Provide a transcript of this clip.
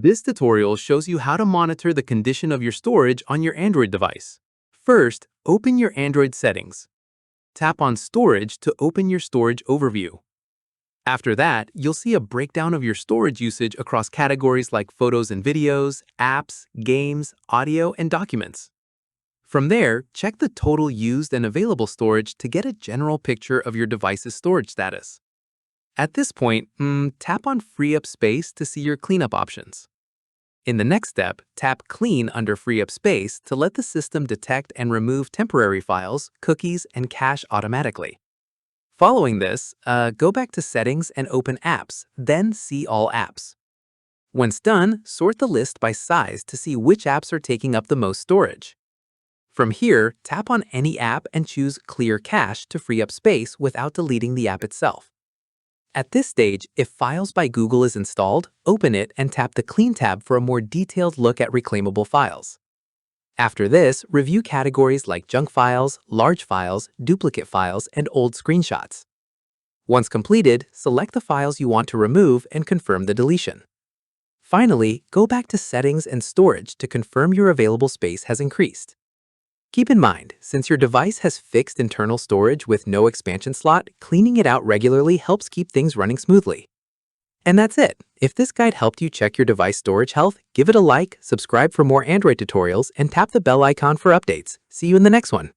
This tutorial shows you how to monitor the condition of your storage on your Android device. First, open your Android settings. Tap on Storage to open your storage overview. After that, you'll see a breakdown of your storage usage across categories like photos and videos, apps, games, audio, and documents. From there, check the total used and available storage to get a general picture of your device's storage status. At this point, tap on Free Up Space to see your cleanup options. In the next step, tap Clean under Free Up Space to let the system detect and remove temporary files, cookies, and cache automatically. Following this, go back to Settings and open Apps, then See All Apps. Once done, sort the list by size to see which apps are taking up the most storage. From here, tap on any app and choose Clear Cache to free up space without deleting the app itself. At this stage, if Files by Google is installed, open it and tap the Clean tab for a more detailed look at reclaimable files. After this, review categories like junk files, large files, duplicate files, and old screenshots. Once completed, select the files you want to remove and confirm the deletion. Finally, go back to Settings and Storage to confirm your available space has increased. Keep in mind, since your device has fixed internal storage with no expansion slot, cleaning it out regularly helps keep things running smoothly. And that's it. If this guide helped you check your device storage health, give it a like, subscribe for more Android tutorials, and tap the bell icon for updates. See you in the next one.